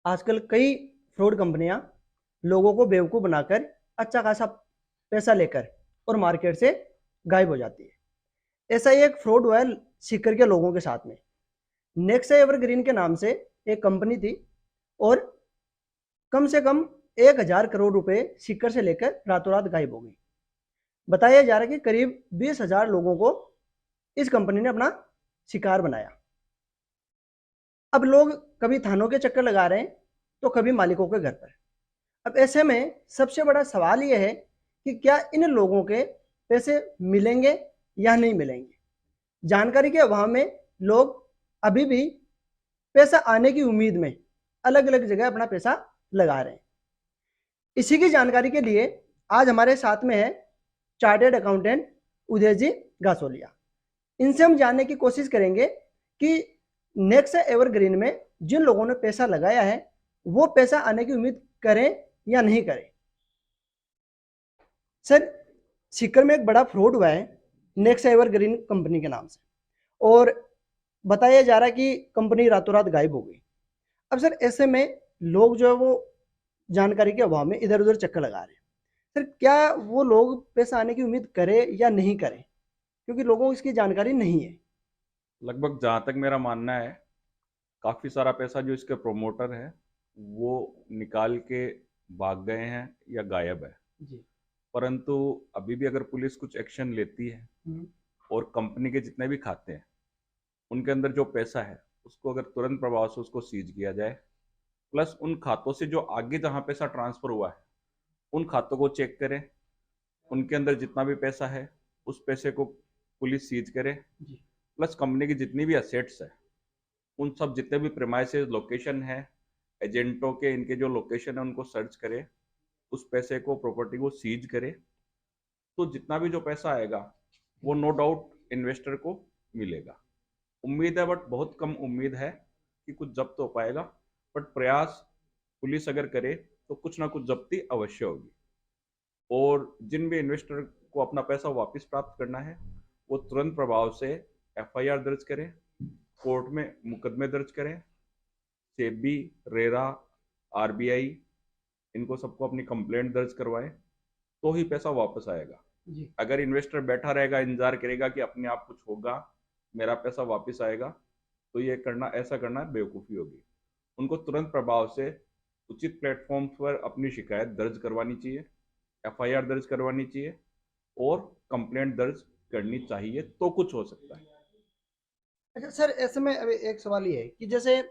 आजकल कई फ्रॉड कंपनियां लोगों को बेवकूफ़ बनाकर अच्छा खासा पैसा लेकर और मार्केट से गायब हो जाती है। ऐसा ही एक फ्रॉड हुआ है सीकर के लोगों के साथ में। नेक्सा एवरग्रीन के नाम से एक कंपनी थी और कम से कम 1,000 करोड़ रुपए सीकर से लेकर रातों रात गायब हो गई। बताया जा रहा है कि करीब 20,000 लोगों को इस कंपनी ने अपना शिकार बनाया। अब लोग कभी थानों के चक्कर लगा रहे हैं तो कभी मालिकों के घर पर। अब ऐसे में सबसे बड़ा सवाल यह है कि क्या इन लोगों के पैसे मिलेंगे या नहीं मिलेंगे। जानकारी के अभाव में लोग अभी भी पैसा आने की उम्मीद में अलग अलग जगह अपना पैसा लगा रहे हैं। इसी की जानकारी के लिए आज हमारे साथ में है चार्टेड अकाउंटेंट उदय जी गासोलिया। इनसे हम जानने की कोशिश करेंगे कि नेक्सा एवरग्रीन में जिन लोगों ने पैसा लगाया है वो पैसा आने की उम्मीद करें या नहीं करें। सर, सीकर में एक बड़ा फ्रॉड हुआ है नेक्सा एवरग्रीन कंपनी के नाम से और बताया जा रहा है कि कंपनी रातों रात गायब हो गई। अब सर ऐसे में लोग जो है वो जानकारी के अभाव में इधर उधर चक्कर लगा रहे हैं। सर, क्या वो लोग पैसा आने की उम्मीद करें या नहीं करें, क्योंकि लोगों को इसकी जानकारी नहीं है। लगभग जहाँ तक मेरा मानना है, काफ़ी सारा पैसा जो इसके प्रोमोटर है वो निकाल के भाग गए हैं या गायब है। जी। परंतु अभी भी अगर पुलिस कुछ एक्शन लेती है और कंपनी के जितने भी खाते हैं उनके अंदर जो पैसा है उसको अगर तुरंत प्रभाव से उसको सीज किया जाए, प्लस उन खातों से जो आगे जहाँ पैसा ट्रांसफर हुआ है उन खातों को चेक करें, उनके अंदर जितना भी पैसा है उस पैसे को पुलिस सीज करे। जी। प्लस कंपनी की जितनी भी असेट्स है उन सब जितने भी प्रेमाइसेस लोकेशन है, एजेंटों के इनके जो लोकेशन है उनको सर्च करे, उस पैसे को प्रॉपर्टी को सीज करे, तो जितना भी जो पैसा आएगा वो नो डाउट इन्वेस्टर को मिलेगा। उम्मीद है, बट बहुत कम उम्मीद है कि कुछ जब्त हो पाएगा। बट प्रयास पुलिस अगर करे तो कुछ ना कुछ जब्ती अवश्य होगी। और जिन भी इन्वेस्टर को अपना पैसा वापस प्राप्त करना है वो तुरंत प्रभाव से एफआईआर दर्ज करें, कोर्ट में मुकदमे दर्ज करें। सेबी, रेरा, आरबीआई, इनको सबको अपनी कंप्लेंट दर्ज करवाएं, तो ही पैसा वापस आएगा। जी। अगर इन्वेस्टर बैठा रहेगा, इंतजार करेगा कि अपने आप कुछ होगा, मेरा पैसा वापस आएगा, तो ये करना, ऐसा करना बेवकूफ़ी होगी। उनको तुरंत प्रभाव से उचित प्लेटफॉर्म पर अपनी शिकायत दर्ज करवानी चाहिए, एफआईआर दर्ज करवानी चाहिए और कंप्लेंट दर्ज करनी चाहिए, तो कुछ हो सकता है। अच्छा सर, ऐसे में अभी एक सवाल ये है कि जैसे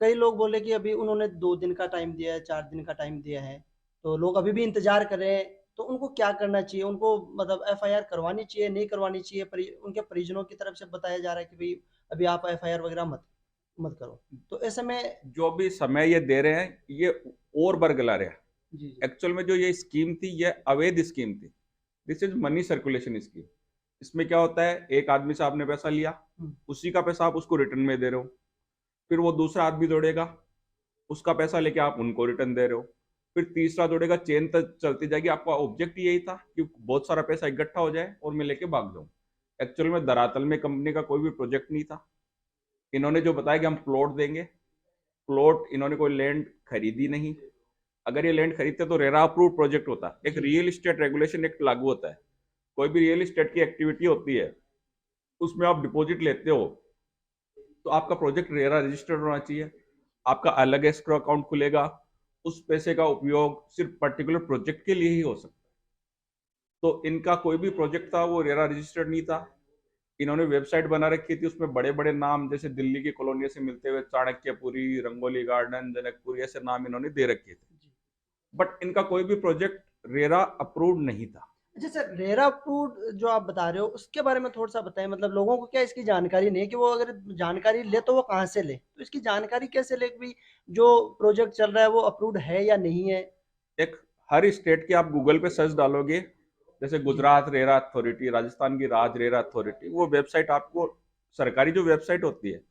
कई लोग बोले कि अभी उन्होंने 2 दिन का टाइम दिया है, 4 दिन का टाइम दिया है, तो लोग अभी भी इंतजार कर रहे हैं। तो उनको क्या करना चाहिए? उनको मतलब एफआईआर करवानी चाहिए, नहीं करवानी चाहिए? उनके परिजनों की तरफ से बताया जा रहा है कि भाई अभी आप एफआईआर वगैरह मत मत करो। तो ऐसे में जो भी समय ये दे रहे हैं ये और बरगला रहे हैं। जी। जी। एक्चुअल में जो ये स्कीम थी ये अवैध स्कीम थी। This is money circulation scheme. इसमें क्या होता है, एक आदमी से आपने पैसा लिया, उसी का पैसा आप उसको रिटर्न में दे रहे हो, फिर वो दूसरा आदमी जोड़ेगा, उसका पैसा लेके आप उनको रिटर्न दे रहे हो, फिर तीसरा जोड़ेगा, चेन तक चलती जाएगी। आपका ऑब्जेक्ट यही था कि बहुत सारा पैसा इकट्ठा हो जाए और मैं लेके भाग जाऊं। एक्चुअल में धरातल में कंपनी का कोई भी प्रोजेक्ट नहीं था। इन्होंने जो बताया कि हम प्लॉट देंगे, प्लॉट इन्होंने कोई लैंड खरीदी नहीं। अगर ये लैंड खरीदते तो रेरा अप्रूव प्रोजेक्ट होता। एक रियल इस्टेट रेगुलेशन एक्ट लागू होता है। कोई भी रियल इस्टेट की एक्टिविटी होती है उसमें आप डिपॉजिट लेते हो तो आपका प्रोजेक्ट रेरा रजिस्टर्ड होना चाहिए। आपका अलग एस्क्रो अकाउंट खुलेगा। उस पैसे का उपयोग सिर्फ पर्टिकुलर प्रोजेक्ट के लिए ही हो सकता है। तो इनका कोई भी प्रोजेक्ट था वो रेरा रजिस्टर्ड नहीं था। इन्होंने वेबसाइट बना रखी थी, उसमें बड़े बड़े नाम जैसे दिल्ली की कॉलोनी से मिलते हुए चाणक्यपुरी, रंगोली गार्डन, जनकपुरी, ऐसे नाम इन्होंने दे रखे थे। बट इनका कोई भी प्रोजेक्ट रेरा अप्रूव्ड नहीं था। अच्छा सर, रेरा फूड जो आप बता रहे हो उसके बारे में थोड़ा सा बताएं। मतलब लोगों को क्या इसकी जानकारी नहीं है कि वो अगर जानकारी ले तो वो कहाँ से ले, तो इसकी जानकारी कैसे ले कि भाई जो प्रोजेक्ट चल रहा है वो अप्रूव्ड है या नहीं है। एक, हर स्टेट की आप गूगल पे सर्च डालोगे, जैसे जी। गुजरात रेरा अथॉरिटी, राजस्थान की राज रेरा अथॉरिटी, वो वेबसाइट आपको, सरकारी जो वेबसाइट होती है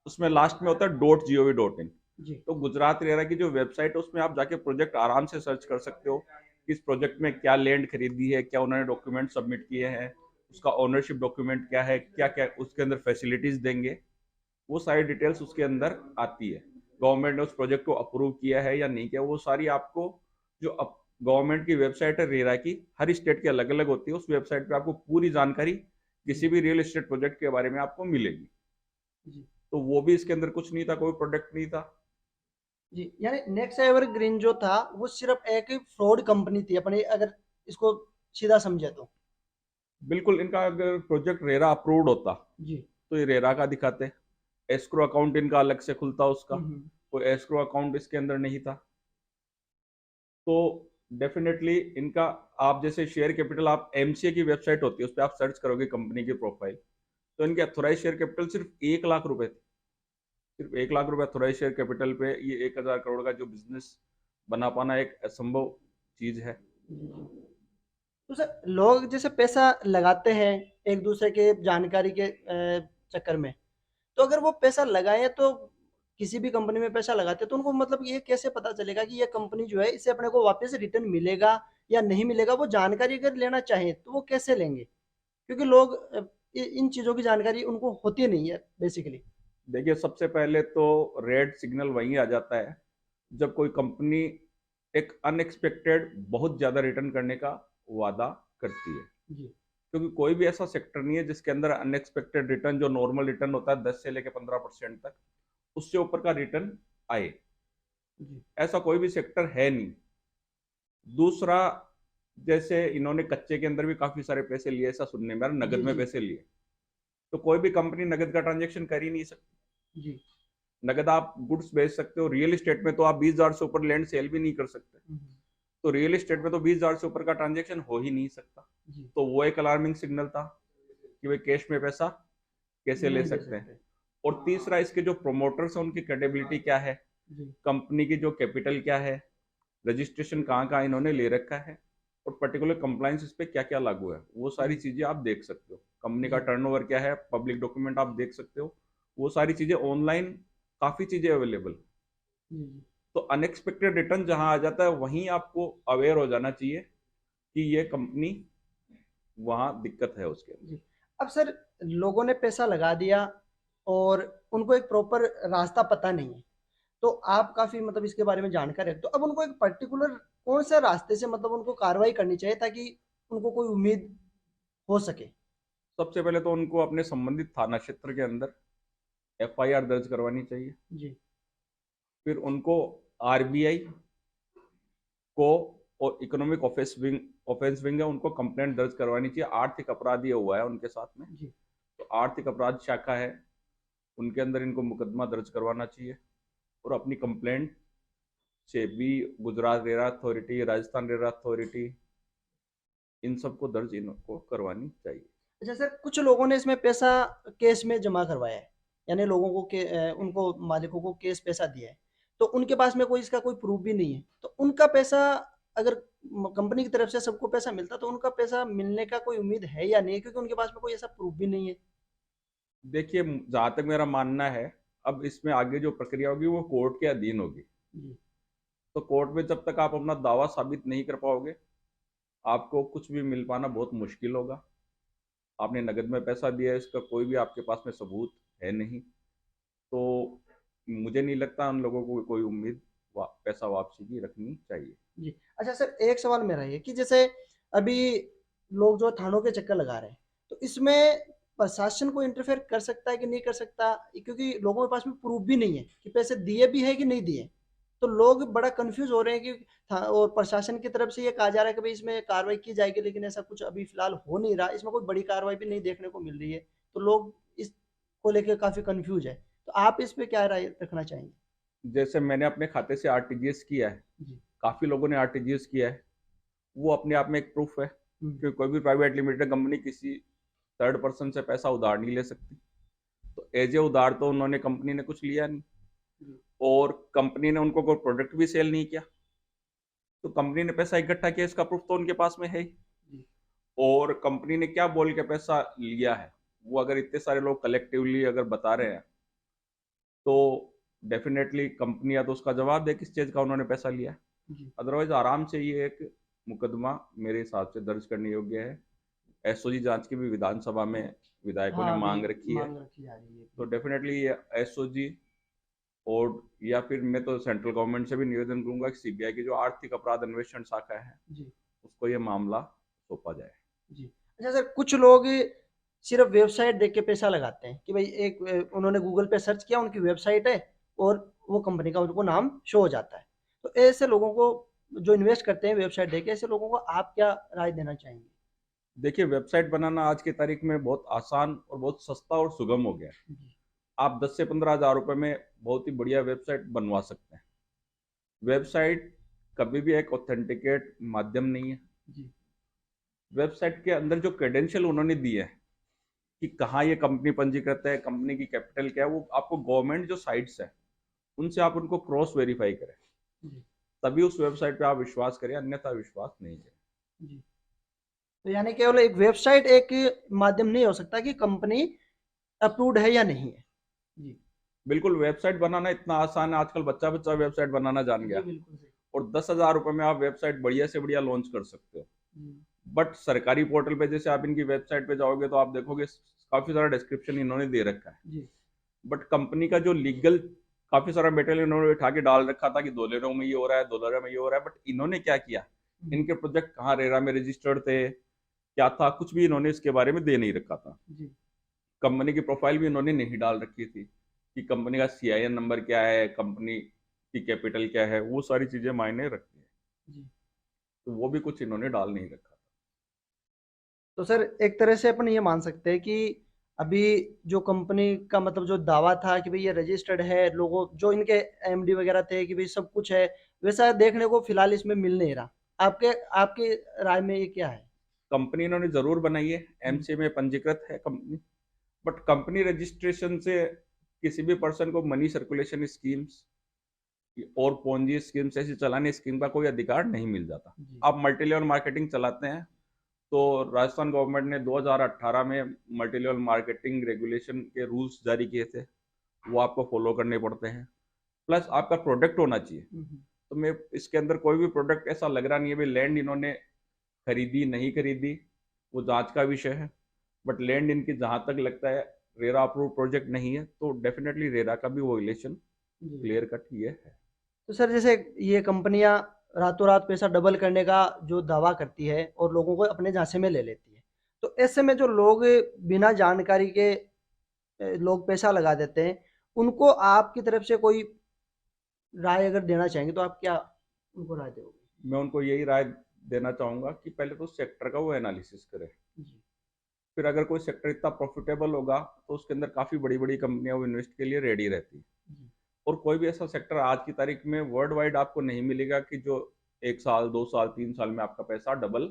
उसमें लास्ट में होता है .gov.in। जी। तो गुजरात रेरा की जो वेबसाइट है उसमें आप जाके प्रोजेक्ट आराम से सर्च कर सकते हो। इस प्रोजेक्ट में क्या लैंड खरीदी है, क्या उन्होंने डॉक्यूमेंट सबमिट किए हैं, उसका ओनरशिप डॉक्यूमेंट क्या है, क्या क्या उसके अंदर फैसिलिटीज देंगे, वो सारी डिटेल्स उसके अंदर आती है। गवर्नमेंट ने उस प्रोजेक्ट को अप्रूव किया है या नहीं किया, वो सारी आपको जो गवर्नमेंट की वेबसाइट है रेरा की, हर स्टेट की अलग अलग होती है, उस वेबसाइट पे आपको पूरी जानकारी किसी भी रियल एस्टेट प्रोजेक्ट के बारे में आपको मिलेगी। जी तो वो भी इसके अंदर कुछ नहीं था, कोई प्रोडक्ट नहीं था। जी, यानी नेक्स्ट एवरग्रीन जो था वो सिर्फ एक फ्रॉड कंपनी थी अपनी, अगर इसको सीधा समझे तो। बिल्कुल, इनका अगर प्रोजेक्ट रेरा अप्रूव्ड होता जी। तो ये रेरा का दिखाते, एस्क्रो अकाउंट इनका अलग से खुलता उसका, हम्म। कोई एस्क्रो अकाउंट इसके अंदर नहीं था। तो डेफिनेटली इनका, आप जैसे शेयर कैपिटल, आप एमसीए की वेबसाइट होती है उस पर आप सर्च करोगे कंपनी की प्रोफाइल, तो इनके अथोराइज शेयर कैपिटल सिर्फ 1 लाख रुपए थे। सिर्फ 1 लाख रुपए अथोराइज शेयर कैपिटल पे ये 1,000 करोड़ का जो बिजनेस बना पाना एक असंभव चीज है। तो सर लोग जैसे पैसा लगाते हैं एक दूसरे के जानकारी के चक्कर में, तो अगर वो पैसा लगाए तो किसी भी कंपनी में पैसा लगाते हैं तो उनको मतलब ये कैसे पता चलेगा कि ये कंपनी जो है इसे अपने को वापस रिटर्न मिलेगा या नहीं मिलेगा? वो जानकारी अगर लेना चाहें तो वो कैसे लेंगे? क्योंकि लोग इन चीजों की जानकारी उनको होती नहीं है बेसिकली। देखिए, सबसे पहले तो रेड सिग्नल वहीं आ जाता है जब कोई कंपनी एक अनएक्सपेक्टेड बहुत ज्यादा रिटर्न करने का वादा करती है। जी क्योंकि कोई भी ऐसा सेक्टर नहीं है जिसके अंदर अनएक्सपेक्टेड रिटर्न, जो नॉर्मल रिटर्न होता है 10 से लेकर 15% तक, उससे ऊपर का रिटर्न आए, जी ऐसा कोई भी सेक्टर है नहीं। दूसरा, जैसे इन्होंने कच्चे के अंदर भी काफी सारे पैसे लिए, ऐसा सुनने में आ रहा, जी नगद में जी पैसे लिए, तो कोई भी कंपनी नगद का ट्रांजेक्शन कर ही नहीं सकती। जी। नगद आप गुड्स बेच सकते हो, रियल एस्टेट में तो आप 20,000 से ऊपर लैंड सेल भी नहीं कर सकते। हम्म। तो रियल एस्टेट में तो 20,000 से ऊपर का ट्रांजेक्शन हो ही नहीं सकता। जी। तो वो एक अलार्मिंग सिग्नल था कि भाई कैश में पैसा कैसे ले नहीं दे सकते हैं। सकते। और तीसरा, इसके जो प्रोमोटर्स हैं उनकी क्रेडिबिलिटी क्या है, जी कंपनी की जो कैपिटल क्या है, रजिस्ट्रेशन कहाँ कहाँ इन्होंने ले रखा है, और पर्टिकुलर कंप्लाइंस इस पे क्या क्या लागू है, वो सारी जी चीजें आप देख सकते हो। कंपनी का जी टर्नओवर क्या है, पब्लिक डॉक्यूमेंट आप देख सकते हो। वो सारी चीजें ऑनलाइन, काफी चीजें अवेलेबल। जी जी तो अनएक्सपेक्टेड रिटर्न जहां आ जाता है वहीं आपको अवेयर हो जाना चाहिए कि ये कंपनी, वहां दिक्कत है उसके अंदर। जी। अब सर लोगों ने पैसा लगा दिया और उनको एक प्रॉपर रास्ता पता नहीं है, तो आप काफी मतलब इसके बारे में जानकार है, तो अब उनको एक पर्टिकुलर कौन से रास्ते से मतलब उनको कार्रवाई करनी चाहिए ताकि उनको कोई उम्मीद हो सके? सबसे पहले तो उनको अपने संबंधित थाना क्षेत्र के अंदर एफआईआर दर्ज करवानी चाहिए। जी फिर उनको आरबीआई को, और इकोनॉमिक ऑफेंस विंग है, उनको कंप्लेंट दर्ज करवानी चाहिए। आर्थिक अपराध ये हुआ है उनके साथ में, जी तो आर्थिक अपराध शाखा है, उनके अंदर इनको मुकदमा दर्ज करवाना चाहिए। और अपनी कंप्लेंट से भी Gujarat RERA authority, Rajasthan RERA authority, इन सबको दर्ज इनको करवानी चाहिए। अच्छा सर, कुछ लोगों ने इसमें पैसा कैश में जमा करवाया है, यानी लोगों को उनको मालिकों को कैश पैसा दिया है, तो उनके पास में कोई इसका कोई प्रूफ भी नहीं है, तो उनका पैसा अगर कंपनी की तरफ से सबको पैसा मिलता तो उनका पैसा मिलने का कोई उम्मीद है या नहीं, क्योंकि उनके पास में कोई ऐसा प्रूफ भी नहीं है। देखिए, जहां तक मेरा मानना है, अब इसमें आगे जो प्रक्रिया होगी वो कोर्ट के अधीन होगी। जी तो कोर्ट में जब तक आप अपना दावा साबित नहीं कर पाओगे, आपको कुछ भी मिल पाना बहुत मुश्किल होगा। आपने नगद में पैसा दिया है, इसका कोई भी आपके पास में सबूत है नहीं, तो मुझे नहीं लगता उन लोगों को कोई उम्मीद पैसा वापसी की रखनी चाहिए। जी। अच्छा सर, एक सवाल मेरा ये कि जैसे अभी लोग जो थानों के चक्कर लगा रहे हैं, तो इसमें प्रशासन को इंटरफेयर कर सकता है कि नहीं कर सकता? क्योंकि लोगों के पास में प्रूफ भी नहीं है कि पैसे दिए भी है कि नहीं दिए, तो लोग बड़ा कंफ्यूज हो रहे हैं कि और प्रशासन की तरफ से ये कहा जा रहा है कि भाई इसमें कार्रवाई की जाएगी, लेकिन ऐसा कुछ अभी फिलहाल हो नहीं रहा, इसमें कोई बड़ी कार्रवाई भी नहीं देखने को मिल रही है, तो लोग इसको लेकर काफी कंफ्यूज है, तो आप इस पे क्या राय रखना चाहेंगे? जैसे मैंने अपने खाते से आरटीजीएस किया है, जी काफी लोगों ने आरटीजीएस किया है, वो अपने आप में एक प्रूफ है हम्म, कि कोई भी प्राइवेट लिमिटेड कंपनी किसी थर्ड पर्सन से पैसा उधार नहीं ले सकती। तो एज ए उधार तो उन्होंने, कंपनी ने कुछ लिया नहीं, जी और कंपनी ने उनको कोई प्रोडक्ट भी सेल नहीं किया, तो कंपनी ने पैसा इकट्ठा किया, इसका प्रूफ तो उनके पास में है ही। जी और कंपनी ने क्या बोल के पैसा लिया है, वो अगर इतने सारे लोग कलेक्टिवली अगर बता रहे हैं, तो डेफिनेटली कंपनी या तो उसका जवाब दे किस चीज का उन्होंने पैसा लिया है। जी अदरवाइज आराम से ये एक मुकदमा मेरे हिसाब से दर्ज करने योग्य है। एसओजी जांच की भी विधानसभा में विधायकों ने हाँ, अभी मांग रखी है, मांग रखी जा रही है तो कि डेफिनेटली ये एसओजी और या फिर मैं तो सेंट्रल गवर्नमेंट से भी निवेदन करूंगा कि सीबीआई की जो आर्थिक अपराध अन्वेषण शाखा है जी उसको ये मामला सौंपा जाए। जी। अच्छा सर, कुछ लोग सिर्फ वेबसाइट देख के पैसा लगाते हैं कि भाई एक उन्होंने गूगल पे सर्च किया, उनकी वेबसाइट है और वो कंपनी का उनको नाम शो हो जाता है। तो ऐसे लोगों को जो इन्वेस्ट करते हैं वेबसाइट देख के, ऐसे लोगों को आप क्या राय देना चाहेंगे? देखिए, वेबसाइट बनाना आज की तारीख में बहुत आसान और बहुत सस्ता और सुगम हो गया है। जी आप 10 से 15 हज़ार रुपए में बहुत ही बढ़िया वेबसाइट बनवा सकते हैं। वेबसाइट कभी भी एक ऑथेंटिकेट माध्यम नहीं है। जी वेबसाइट के अंदर जो क्रेडेंशियल उन्होंने दिए हैं कि कहाँ ये कंपनी पंजीकृत है, कंपनी की कैपिटल क्या है, वो आपको गवर्नमेंट जो साइट्स है उनसे आप उनको क्रॉस वेरीफाई करें, जी तभी उस वेबसाइट पे आप विश्वास करें, अन्यथा विश्वास नहीं करें। जी। तो यानी केवल एक वेबसाइट एक माध्यम नहीं हो सकता कि कंपनी अप्रूव्ड है या नहीं है। जी बिल्कुल, वेबसाइट बनाना इतना आसान है, आजकल बच्चा बच्चा वेबसाइट बनाना जान जी गया। बिल्कुल सही। और 10 हज़ार रुपए में आप वेबसाइट बढ़िया से बढ़िया लॉन्च कर सकते हो। जी बट सरकारी पोर्टल पे जैसे आप इनकी वेबसाइट पे जाओगे तो आप देखोगे काफी सारा डिस्क्रिप्शन इन्होंने दे रखा है। जी बट कंपनी का जो लीगल काफी सारा मटेरियल इन्होंने उठा के डाल रखा था कि डॉलरों में ये हो रहा है, डॉलर में ये हो रहा है, बट इन्होंने क्या किया, इनके प्रोजेक्ट कहाँ रेरा में रजिस्टर्ड थे, क्या था, कुछ भी इन्होंने इसके बारे में दे नहीं रखा था। जी कंपनी की प्रोफाइल भी इन्होंने नहीं डाल रखी थी कि कंपनी का सीआईएन नंबर क्या है, कंपनी की कैपिटल क्या है, वो सारी चीजें मायने रखती है। जी। तो वो भी कुछ इन्होंने डाल नहीं रखा। तो सर एक तरह से अपन ये मान सकते हैं कि अभी जो कंपनी का मतलब जो दावा था कि भाई ये रजिस्टर्ड है, लोगों जो इनके एमडी वगैरह थे कि भाई सब कुछ है, वैसा देखने को फिलहाल इसमें मिल नहीं रहा। आपके आपकी राय में ये क्या है? कंपनी इन्होंने जरूर बनाई है, हम्म, एमसी में पंजीकृत है कंपनी, बट कंपनी रजिस्ट्रेशन से किसी भी पर्सन को मनी सर्कुलेशन स्कीम्स और पोंजी स्कीम्स ऐसी चलाने स्कीम का कोई अधिकार नहीं मिल जाता। जी आप मल्टी लेवल मार्केटिंग चलाते हैं तो राजस्थान गवर्नमेंट ने 2018 में मल्टी लेवल मार्केटिंग रेगुलेशन के रूल्स जारी किए थे, वो आपको फॉलो करने पड़ते हैं। प्लस आपका प्रोडक्ट होना चाहिए। हम्म, तो मैं इसके अंदर कोई भी प्रोडक्ट ऐसा लग रहा नहीं है भाई लैंड इन्होंने खरीदी नहीं खरीदी, वो जांच का विषय है। बट लैंड इनकी जहां तक लगता है रेरा अप्रूव प्रोजेक्ट नहीं है, तो डेफिनेटली रेरा का भी वोलेशन जी। क्लियर कट ये है। तो सर जैसे ये कंपनियां रातों रात पैसा डबल करने का जो दावा करती है और लोगों को अपने झांसे में ले लेती है, तो ऐसे में जो लोग बिना जानकारी के लोग पैसा लगा देते हैं, उनको आपकी तरफ से कोई राय अगर देना चाहेंगे तो आप क्या उनको राय दोगे? मैं उनको यही राय देना चाहूंगा कि पहले तो सेक्टर का वो एनालिसिस करें। जी फिर अगर कोई सेक्टर इतना प्रॉफिटेबल होगा तो उसके अंदर काफ़ी बड़ी बड़ी कंपनियां वो इन्वेस्ट के लिए रेडी रहती है। जी और कोई भी ऐसा सेक्टर आज की तारीख में वर्ल्ड वाइड आपको नहीं मिलेगा कि जो 1 साल 2 साल 3 साल में आपका पैसा डबल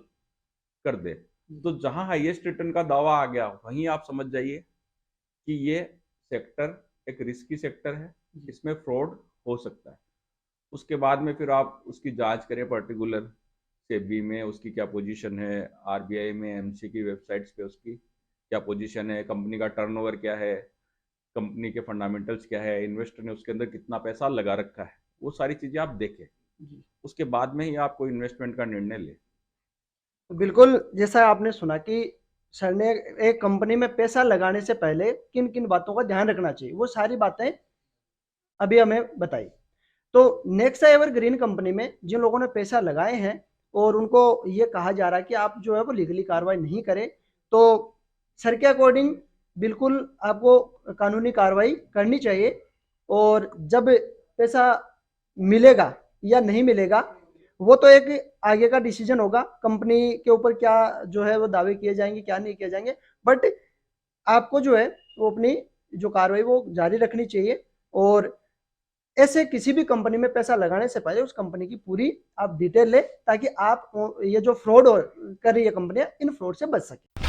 कर दे। जी तो जहां हाईएस्ट रिटर्न का दावा आ गया वहीं आप समझ जाइए कि ये सेक्टर एक रिस्की सेक्टर है, जी इसमें फ्रॉड हो सकता है। उसके बाद में फिर आप उसकी जांच करें पर्टिकुलर सेबी में उसकी क्या पोजीशन है, आरबीआई में एमसी की वेबसाइट्स पे उसकी क्या पोजीशन है, कंपनी का टर्नओवर क्या है, कंपनी के फंडामेंटल्स क्या है, इन्वेस्टर ने उसके अंदर कितना पैसा लगा रखा है, वो सारी चीजें आप देखें। जी। उसके बाद में ही आप कोई इन्वेस्टमेंट का निर्णय लें। तो बिल्कुल जैसा आपने सुना कि सर ने एक कंपनी में पैसा लगाने से पहले किन किन बातों का ध्यान रखना चाहिए, वो सारी बातें अभी हमें बताई। तो नेक्सा एवरग्रीन कंपनी में जिन लोगों ने पैसा लगाए हैं और उनको ये कहा जा रहा है कि आप जो है वो लीगली कार्रवाई नहीं करें, तो सर के अकॉर्डिंग बिल्कुल आपको कानूनी कार्रवाई करनी चाहिए। और जब पैसा मिलेगा या नहीं मिलेगा, वो तो एक आगे का डिसीजन होगा, कंपनी के ऊपर क्या जो है वो दावे किए जाएंगे क्या नहीं किए जाएंगे। बट आपको जो है वो अपनी जो कार्रवाई वो जारी रखनी चाहिए। और ऐसे किसी भी कंपनी में पैसा लगाने से पहले उस कंपनी की पूरी आप डिटेल लें, ताकि आप ये जो फ्रॉड कर रही है कंपनियां, इन फ्रॉड से बच सके।